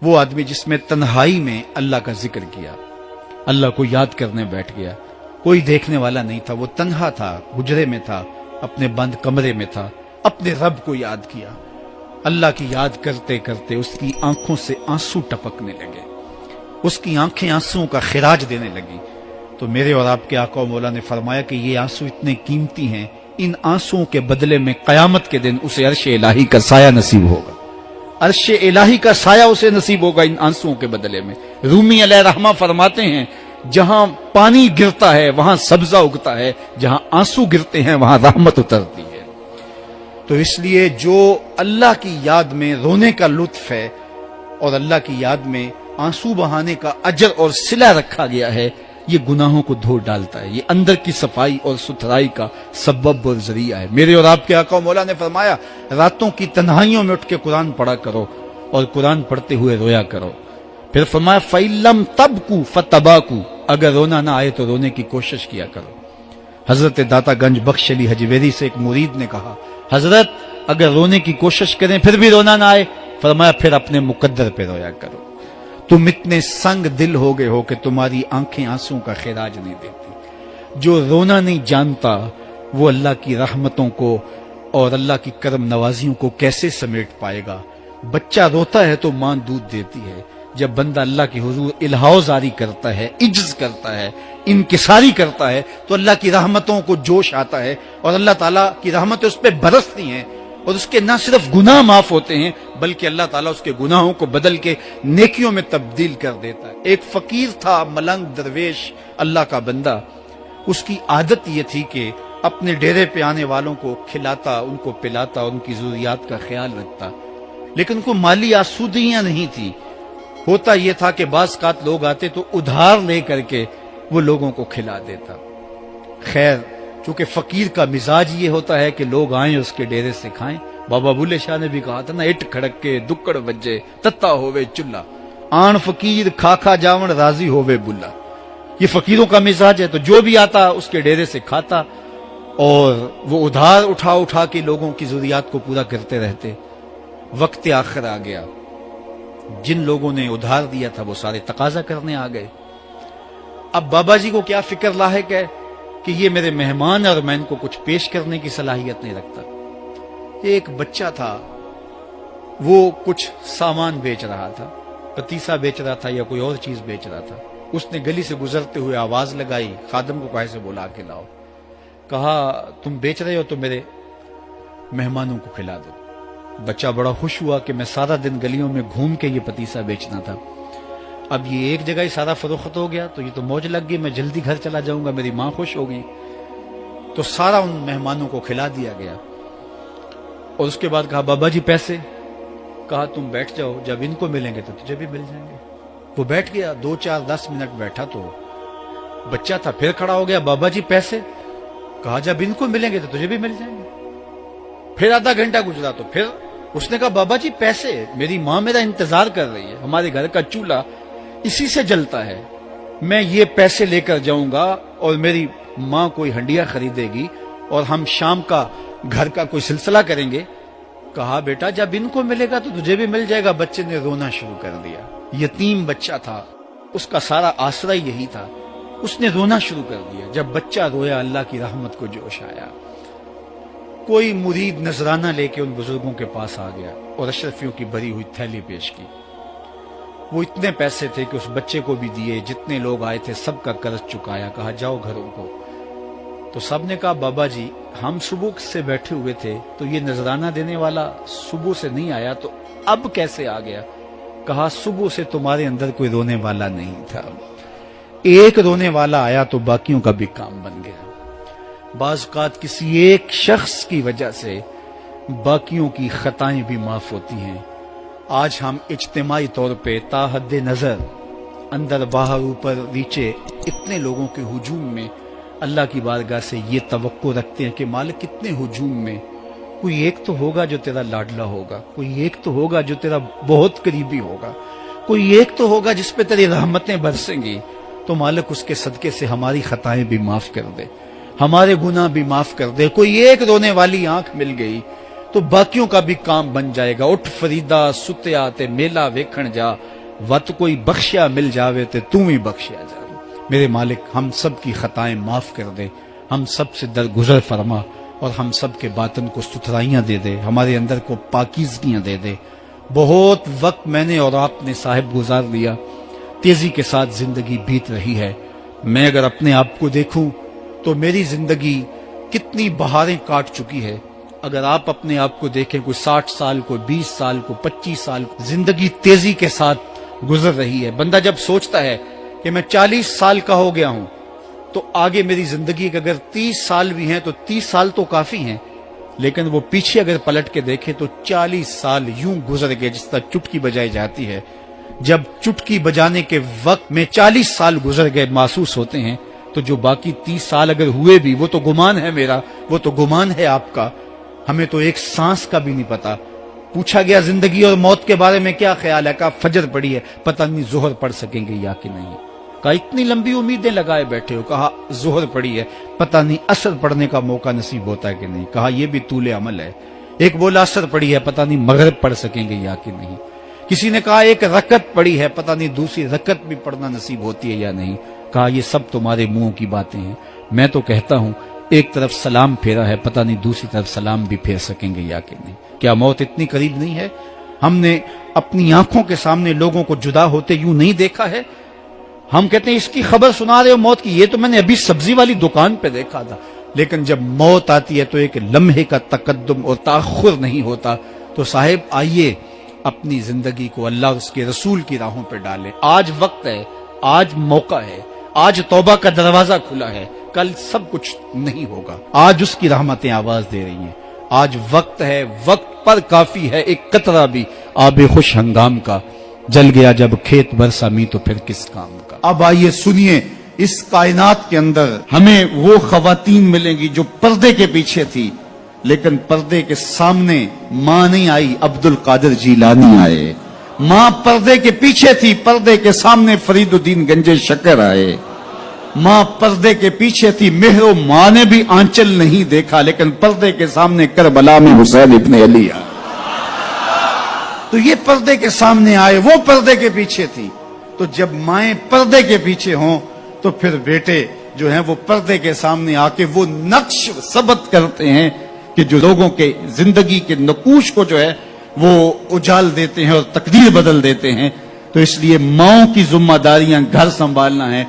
وہ آدمی جس میں تنہائی میں اللہ کا ذکر کیا، اللہ کو یاد کرنے بیٹھ گیا، کوئی دیکھنے والا نہیں تھا، وہ تنہا تھا، حجرے میں تھا، اپنے بند کمرے میں تھا، اپنے رب کو یاد کیا۔ اللہ کی یاد کرتے کرتے اس کی آنکھوں سے آنسو ٹپکنے لگے، اس کی آنکھیں آنسوؤں کا خراج دینے لگی۔ تو میرے اور آپ کے آقا و مولا نے فرمایا کہ یہ آنسو اتنے قیمتی ہیں، ان آنسوؤں کے بدلے میں قیامت کے دن اسے عرش الہی کا سایہ نصیب ہوگا، عرش الہی کا سایہ اسے نصیب ہوگا ان آنسوؤں کے بدلے میں۔ رومی علیہ رحمہ فرماتے ہیں جہاں پانی گرتا ہے وہاں سبزہ اگتا ہے، جہاں آنسو گرتے ہیں وہاں رحمت اترتی ہے۔ تو اس لیے جو اللہ کی یاد میں رونے کا لطف ہے اور اللہ کی یاد میں آنسو بہانے کا اجر اور صلہ رکھا گیا ہے، یہ گناہوں کو دھو ڈالتا ہے، یہ اندر کی صفائی اور ستھرائی کا سبب اور ذریعہ ہے۔ میرے اور آپ کے آقا و مولا نے فرمایا راتوں کی تنہائیوں میں اٹھ کے قرآن پڑھا کرو اور قرآن پڑھتے ہوئے رویا کرو۔ پھر فرمایا فَإِلَّمْ تَبْكُوا فَتَبَاكُوا، اگر رونا نہ آئے تو رونے کی کوشش کیا کرو۔ حضرت داتا گنج بخش علی حجویری سے ایک مرید نے کہا حضرت اگر رونے کی کوشش کریں پھر بھی رونا نہ آئے، فرمایا پھر اپنے مقدر پہ رویا کرو۔ تم اتنے سنگ دل ہو گئے ہو کہ تمہاری آنکھیں آنسوں کا خراج نہیں دیتی۔ جو رونا نہیں جانتا وہ اللہ کی رحمتوں کو اور اللہ کی کرم نوازیوں کو کیسے سمیٹ پائے گا؟ بچہ روتا ہے تو ماں دودھ دیتی ہے، جب بندہ اللہ کے حضور الہو زاری کرتا ہے، عجز کرتا ہے، انکساری کرتا ہے تو اللہ کی رحمتوں کو جوش آتا ہے اور اللہ تعالیٰ کی رحمتیں اس پہ برستی ہیں اور اس کے نہ صرف گناہ معاف ہوتے ہیں بلکہ اللہ تعالیٰ اس کے گناہوں کو بدل کے نیکیوں میں تبدیل کر دیتا ہے۔ ایک فقیر تھا، ملنگ درویش، اللہ کا بندہ، اس کی عادت یہ تھی کہ اپنے ڈیرے پہ آنے والوں کو کھلاتا، ان کو پلاتا، ان کی ضروریات کا خیال رکھتا، لیکن ان کو مالی آسودگیاں نہیں تھی۔ ہوتا یہ تھا کہ بعض اوقات لوگ آتے تو ادھار لے کر کے وہ لوگوں کو کھلا دیتا۔ خیر چونکہ فقیر کا مزاج یہ ہوتا ہے کہ لوگ آئیں اس کے ڈیرے سے کھائیں، بابا بلے شاہ نے بھی کہا تھا نا اٹ کھڑک کے دکڑ بجے تتا ہووے چلا، آن فقیر کھا کھا جاون راضی ہووے بلا۔ یہ فقیروں کا مزاج ہے، تو جو بھی آتا اس کے ڈیرے سے کھاتا اور وہ ادھار اٹھا اٹھا کے لوگوں کی ضروریات کو پورا کرتے رہتے۔ وقت آخر آ گیا، جن لوگوں نے ادھار دیا تھا وہ سارے تقاضا کرنے آ گئے۔ اب بابا جی کو کیا فکر لاحق ہے کہ یہ میرے مہمان اور میں ان کو کچھ پیش کرنے کی صلاحیت نہیں رکھتا۔ ایک بچہ تھا، وہ کچھ سامان بیچ رہا تھا، پتیسا بیچ رہا تھا یا کوئی اور چیز بیچ رہا تھا۔ اس نے گلی سے گزرتے ہوئے آواز لگائی، خادم کو کہا سے بلا کے لاؤ، کہا تم بیچ رہے ہو تو میرے مہمانوں کو کھلا دو۔ بچہ بڑا خوش ہوا کہ میں سارا دن گلیوں میں گھوم کے یہ پتیسا بیچنا تھا، اب یہ ایک جگہ ہی سارا فروخت ہو گیا تو یہ تو موج لگ گئی، میں جلدی گھر چلا جاؤں گا، میری ماں خوش ہو گئی۔ تو سارا ان مہمانوں کو کھلا دیا گیا اور اس کے بعد کہا بابا جی پیسے؟ کہا تم بیٹھ جاؤ، جب ان کو ملیں گے تو تجھے بھی مل جائیں گے۔ وہ بیٹھ گیا، 2 4 10 منٹ بیٹھا تو بچہ تھا، پھر کھڑا ہو گیا، بابا جی پیسے؟ کہا جب ان کو ملیں گے تو تجھے بھی مل جائیں گے۔ پھر آدھا گھنٹہ گزرا تو پھر اس نے کہا بابا جی پیسے؟ میری ماں میرا انتظار کر رہی ہے، ہمارے گھر کا چولہا اسی سے جلتا ہے، میں یہ پیسے لے کر جاؤں گا اور میری ماں کوئی ہنڈیا خریدے گی اور ہم شام کا گھر کا کوئی سلسلہ کریں گے۔ کہا بیٹا جب ان کو ملے گا تو تجھے بھی مل جائے گا۔ بچے نے رونا شروع کر دیا، یتیم بچہ تھا، اس کا سارا آسرا یہی تھا، اس نے رونا شروع کر دیا۔ جب بچہ رویا اللہ کی رحمت کو جوش آیا، کوئی مرید نذرانہ لے کے ان بزرگوں کے پاس آ گیا اور اشرفیوں کی بھری ہوئی تھیلی پیش کی۔ وہ اتنے پیسے تھے کہ اس بچے کو بھی دیے، جتنے لوگ آئے تھے سب کا قرض چکایا، کہا جاؤ گھروں کو۔ تو سب نے کہا بابا جی ہم صبح سے بیٹھے ہوئے تھے تو یہ نذرانہ دینے والا صبح سے نہیں آیا تو اب کیسے آ گیا؟ کہا صبح سے تمہارے اندر کوئی رونے والا نہیں تھا، ایک رونے والا آیا تو باقیوں کا بھی کام بن گیا۔ بعض اوقات کسی ایک شخص کی وجہ سے باقیوں کی خطائیں بھی معاف ہوتی ہیں۔ آج ہم اجتماعی طور پہ تا حد نظر اندر باہر اوپر نیچے اتنے لوگوں کے ہجوم میں اللہ کی بارگاہ سے یہ توقع رکھتے ہیں کہ مالک کتنے ہجوم میں کوئی ایک تو ہوگا جو تیرا لاڈلا ہوگا، کوئی ایک تو ہوگا جو تیرا بہت قریبی ہوگا، کوئی ایک تو ہوگا جس پہ تیری رحمتیں برسیں گی۔ تو مالک اس کے صدقے سے ہماری خطائیں بھی معاف کر دے، ہمارے گناہ بھی معاف کر دے۔ کوئی ایک رونے والی آنکھ مل گئی تو باقیوں کا بھی کام بن جائے گا۔ اٹھ فریدا ستیا تے میلا ویکھن جا، وت کوئی بخشیا مل جاوے تے تو ہی بخشیا جا۔ میرے مالک ہم سب کی خطائیں معاف کر دے، ہم سب سے درگزر فرما، اور ہم سب کے باطن کو ستھرائیاں دے دے، ہمارے اندر کو پاکیزگیاں دے دے۔ بہت وقت میں نے اور آپ نے صاحب گزار لیا، تیزی کے ساتھ زندگی بیت رہی ہے۔ میں اگر اپنے آپ کو دیکھوں تو میری زندگی کتنی بہاریں کاٹ چکی ہے۔ اگر آپ اپنے آپ کو دیکھیں، کوئی 60 سال، کوئی 20 سال، کوئی 25 سال، زندگی تیزی کے ساتھ گزر رہی ہے۔ بندہ جب سوچتا ہے کہ میں 40 سال کا ہو گیا ہوں تو آگے میری زندگی کے اگر 30 سال بھی ہیں تو 30 سال تو کافی ہیں، لیکن وہ پیچھے اگر پلٹ کے دیکھے تو 40 سال یوں گزر گئے جس طرح چٹکی بجائی جاتی ہے۔ جب چٹکی بجانے کے وقت میں 40 سال گزر گئے محسوس ہوتے ہیں، تو جو باقی 30 سال اگر ہوئے بھی، وہ تو گمان ہے میرا، وہ تو گمان ہے آپ کا، ہمیں تو ایک سانس کا بھی نہیں پتا۔ پوچھا گیا زندگی اور موت کے بارے میں کیا خیال ہے؟ کہا فجر پڑی ہے، پتہ نہیں ظہر پڑھ سکیں گے یا کہ نہیں۔ کہا اتنی لمبی امیدیں لگائے بیٹھے ہو، کہا ظہر پڑی ہے، پتہ نہیں عصر پڑھنے کا موقع نصیب ہوتا ہے کہ نہیں۔ کہا یہ بھی طول عمل ہے۔ ایک بولا عصر پڑی ہے، پتہ نہیں مغرب پڑھ سکیں گے یا کہ نہیں۔ کسی نے کہا ایک رکعت پڑی ہے، پتہ نہیں دوسری رکعت بھی پڑھنا نصیب ہوتی ہے یا نہیں۔ کہا یہ سب تمہارے منہوں کی باتیں ہیں، میں تو کہتا ہوں ایک طرف سلام پھیرا ہے، پتہ نہیں دوسری طرف سلام بھی پھیر سکیں گے یا کہ نہیں۔ کیا موت اتنی قریب نہیں ہے؟ ہم نے اپنی آنکھوں کے سامنے لوگوں کو جدا ہوتے یوں نہیں دیکھا ہے؟ ہم کہتے ہیں اس کی خبر سنا رہے ہو موت کی، یہ تو میں نے ابھی سبزی والی دکان پہ دیکھا تھا۔ لیکن جب موت آتی ہے تو ایک لمحے کا تقدم اور تاخر نہیں ہوتا۔ تو صاحب آئیے اپنی زندگی کو اللہ اور اس کے رسول کی راہوں پہ ڈالیں۔ آج وقت ہے، آج موقع ہے، آج توبہ کا دروازہ کھلا ہے، کل سب کچھ نہیں ہوگا۔ آج اس کی رحمتیں آواز دے رہی ہیں، آج وقت ہے، وقت پر کافی ہے ایک قطرہ بھی آب خوش ہنگام کا، جل گیا جب کھیت برسا می تو پھر کس کام کا۔ اب آئیے سنیے، اس کائنات کے اندر ہمیں وہ خواتین ملیں گی جو پردے کے پیچھے تھی، لیکن پردے کے سامنے ماں نہیں آئی، عبد القادر جیلانی آئے۔ ماں پردے کے پیچھے تھی، پردے کے سامنے فرید الدین گنج شکر آئے۔ ماں پردے کے پیچھے تھی، مہر و ماں نے بھی آنچل نہیں دیکھا، لیکن پردے کے سامنے کربلا میں حسین ابن علی آئے۔ تو یہ پردے کے سامنے آئے، وہ پردے کے پیچھے تھی۔ تو جب مائیں پردے کے پیچھے ہوں تو پھر بیٹے جو ہیں وہ پردے کے سامنے آ کے وہ نقش ثبت کرتے ہیں کہ جو لوگوں کے زندگی کے نقوش کو جو ہے وہ اجال دیتے ہیں اور تقدیر بدل دیتے ہیں۔ تو اس لیے ماؤں کی ذمہ داریاں گھر سنبھالنا ہے،